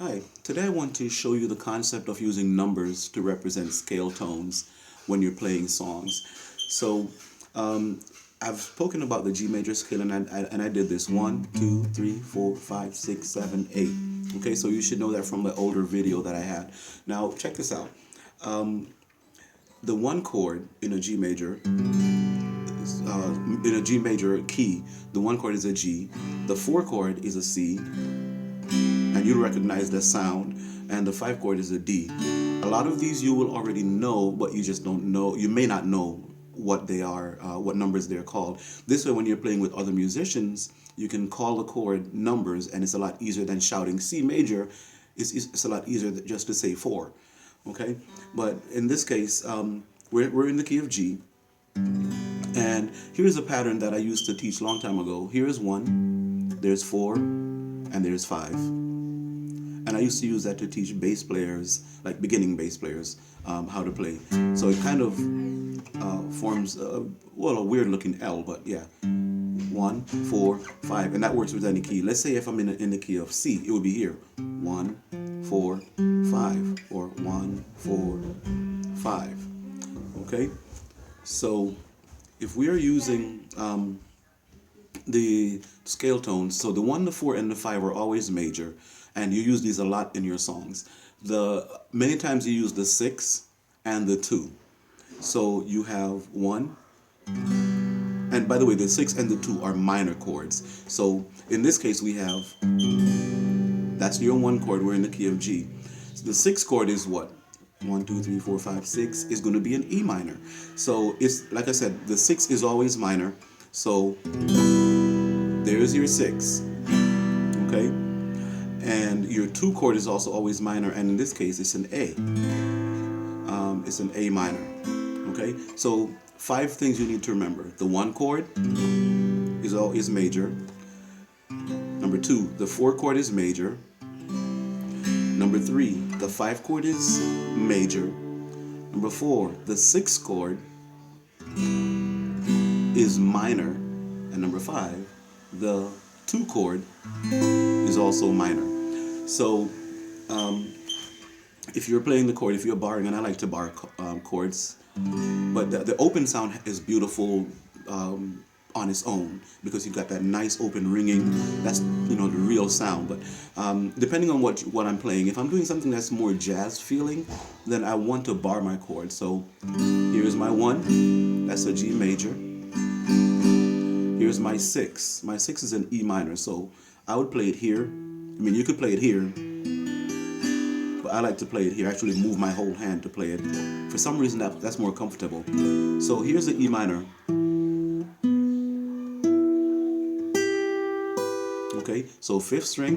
Hi, today I want to show you the concept of using numbers to represent scale tones when you're playing songs. So, um, I've spoken about the G major scale and I did this 1, 2, 3, 4, 5, 6, 7, 8. Okay, so you should know that from the older video that I had. Now, check this out. The one chord in a G major, in a G major key, the one chord is a G, the four chord is a C, and you'll recognize the sound, and the five chord is a D. A lot of these you will already know, but you just don't know, you may not know what they are, what numbers they're called. This way, when you're playing with other musicians, you can call the chord numbers, and it's a lot easier than shouting C major. It's a lot easier just to say four, okay? But in this case, we're in the key of G, and here's a pattern that I used to teach a long time ago. Here is one, there's four, and there's five. And I used to use that to teach bass players, like beginning bass players, how to play. So it kind of forms, well, a weird looking L, but yeah. 1, 4, 5, and that works with any key. Let's say if I'm in the key of C, it would be here. 1, 4, 5, or 1, 4, 5. Okay? So if we are using the scale tones, so the 1, the 4, and the 5 are always major, and you use these a lot in your songs. Many times you use the 6 and the 2. So you have 1, and by the way, the 6 and the 2 are minor chords. So in this case, we have, that's your 1 chord, we're in the key of G. So the 6 chord is what? 1, 2, 3, 4, 5, 6 is going to be an E minor. So it's, like I said, the 6 is always minor. So there's your 6, okay? And your 2 chord is also always minor, and in this case, it's an A. It's an A minor, okay? So 5 things you need to remember. The 1 chord is major. Number 2, the 4 chord is major. Number 3, the 5 chord is major. Number 4, the 6 chord is minor. And number 5, the 2 chord is also minor. So if you're playing the chord, if you're barring, and I like to bar chords, but the open sound is beautiful on its own because you got that nice open ringing. That's the real sound. But depending on what I'm playing, if I'm doing something that's more jazz feeling, then I want to bar my chord. So here's my 1. That's a G major. Here's my 6. My 6 is an E minor. So I would play it here. I mean, you could play it here, but I like to play it here. I actually move my whole hand to play it. For some reason, that's more comfortable. So here's the E minor. Okay, so 5th string,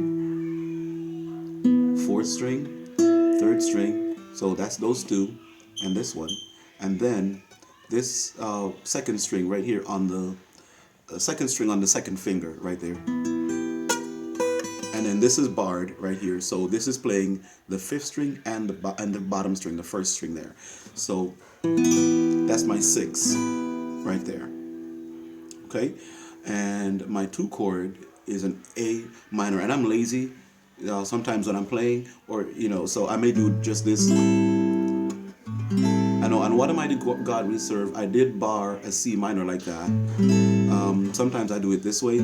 4th string, 3rd string. So that's those 2, and this one. And then this 2nd string right here on the 2nd string on the 2nd finger right there. And then this is barred right here. So this is playing the 5th string and the bottom string, the 1st string there. So that's my 6 right there. Okay, and my 2 chord is an A minor, and I'm lazy sometimes when I'm playing, or so I may do just this. I know, and what a mighty God we serve. I did bar a C minor like that. Sometimes I do it this way,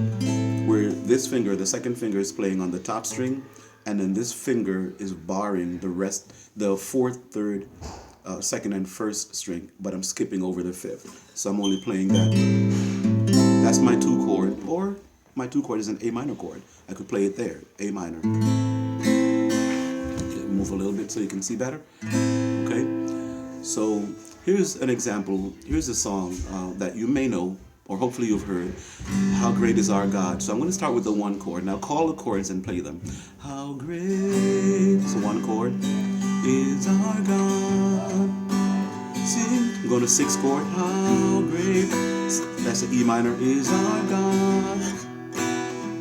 where this finger, the 2nd finger, is playing on the top string, and then this finger is barring the rest, the 4th, 3rd, 2nd, and 1st string, but I'm skipping over the 5th. So I'm only playing that. That's my 2 chord, or my 2 chord is an A minor chord. I could play it there, A minor. Okay, move a little bit so you can see better. Okay, so here's an example. Here's a song that you may know, or hopefully you've heard. How great is our God. So I'm going to start with the 1 chord. Now call the chords and play them. How great is the 1 chord is our God. Sing. I'm going to 6 chord. How great. That's the E minor, is our God,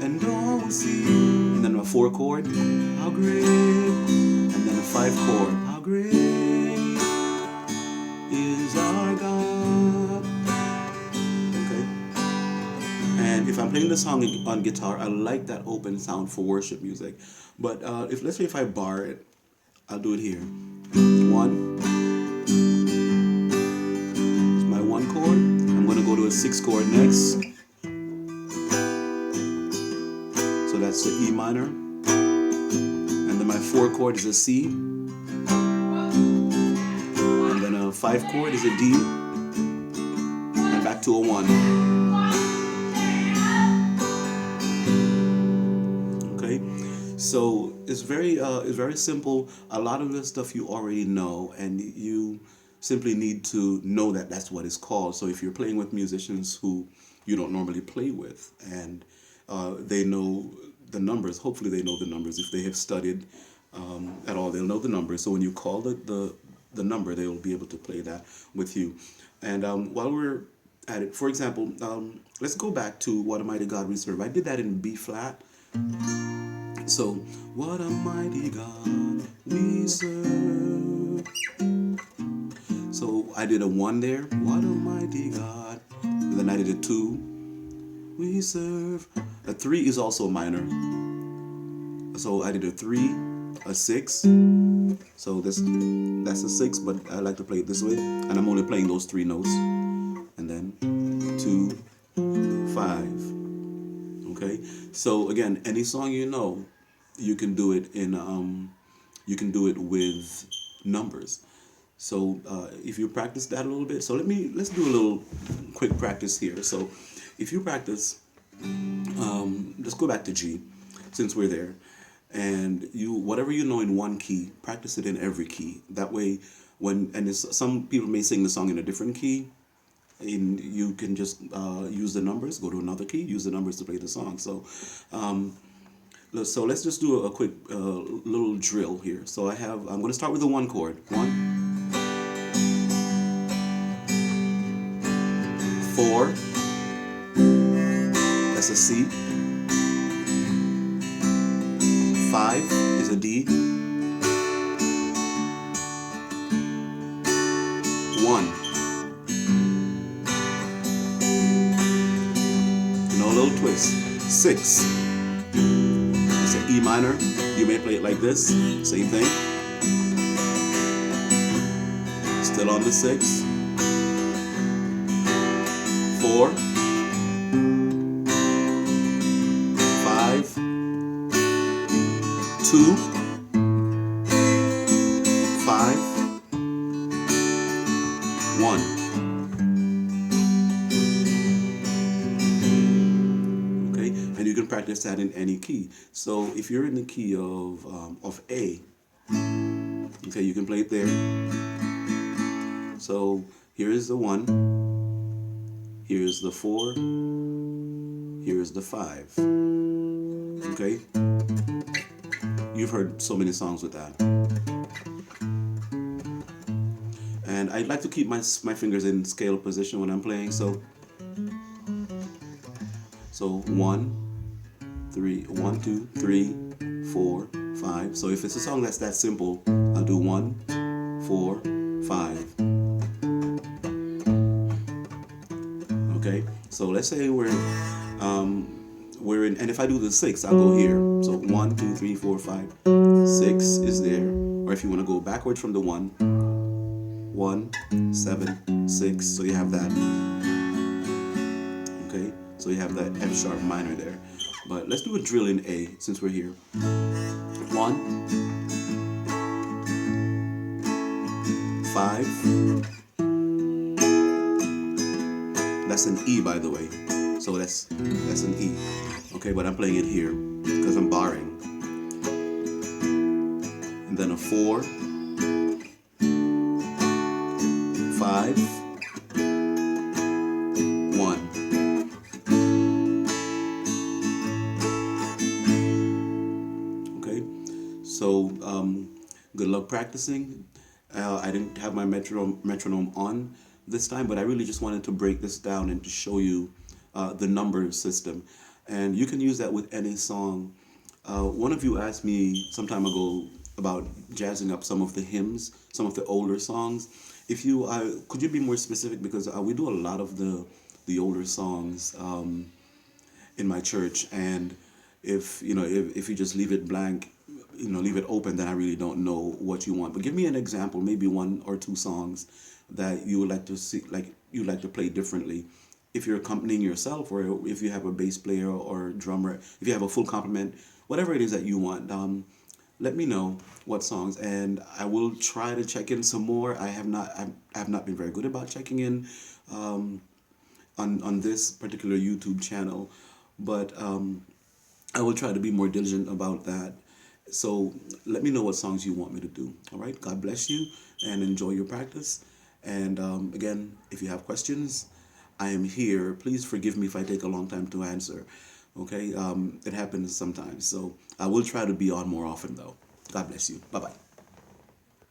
and all will see. And then a 4 chord, how great, and then a 5 chord, how great is our God. Okay, and if I'm playing the song on guitar, I like that open sound for worship music. But if let's say if I bar it, I'll do it here. One is my one chord. I'm gonna go to a six chord next. So that's the E minor. And then my four chord is a C. And then a five chord is a D. And back to a one. Okay, so it's very simple. A lot of the stuff you already know, and you simply need to know that that's what it's called. So if you're playing with musicians who you don't normally play with, and they know the numbers, hopefully they know the numbers. If they have studied at all, they'll know the numbers. So when you call the number, they'll be able to play that with you. And while we're at it, for example, let's go back to What a Mighty God We Serve. I did that in B flat. So, what a mighty God we serve. So I did a one there. What a mighty God. And then I did a two. We serve. A three is also minor. So I did a three, a six. So that's a six, but I like to play it this way. And I'm only playing those three notes. And then 2, 5. Okay. So again, any song you know, you can do it with numbers. So if you practice that a little bit, so let's do a little quick practice here. So if you practice, let's go back to G, since we're there, and you whatever you know in one key, practice it in every key. That way, some people may sing the song in a different key, and you can just use the numbers, go to another key, use the numbers to play the song. So let's just do a quick little drill here. So I'm going to start with the one chord. 1, 4, that's a C. 5 is a D. 1. No little twist. 6. It's an E minor. You may play it like this. Same thing. Still on the 6. 4. 5. 2. 5. 1. Okay, and you can practice that in any key. So if you're in the key of A, okay, you can play it there. So here is the 1, here is the 4, here is the 5. Okay, you've heard so many songs with that. And I like to keep my fingers in scale position when I'm playing. So 1, 2, 3, 4, 5. So if it's a song that's that simple, I'll do 1, 4, 5. Okay. So let's say we're in, and if I do the 6, I'll go here. So 1, 2, 3, 4, 5. 6 is there. Or if you want to go backwards from the 1, 1, 7, 6. So you have that. Okay. So you have that F sharp minor there. But let's do a drill in A since we're here. 1, 5. That's an E, by the way. So that's an E. Okay, but I'm playing it here because I'm barring. And then a 4, 5, 1. Okay, so good luck practicing. I didn't have my metronome on this time, but I really just wanted to break this down and to show you the number system. And you can use that with any song. One of you asked me some time ago about jazzing up some of the hymns, some of the older songs. If you could you be more specific, because we do a lot of the older songs, in my church, and if you just leave it blank, leave it open, then I really don't know what you want. But give me an example, maybe one or two songs that you would like to see, like you like to play differently. If you're accompanying yourself, or if you have a bass player or drummer, if you have a full complement, whatever it is that you want, let me know what songs, and I will try to check in some more. I have not been very good about checking in on this particular YouTube channel, but I will try to be more diligent about that. So let me know what songs you want me to do. All right. God bless you and enjoy your practice. And again, if you have questions, I am here. Please forgive me if I take a long time to answer. Okay. It happens sometimes. So I will try to be on more often, though. God bless you. Bye bye.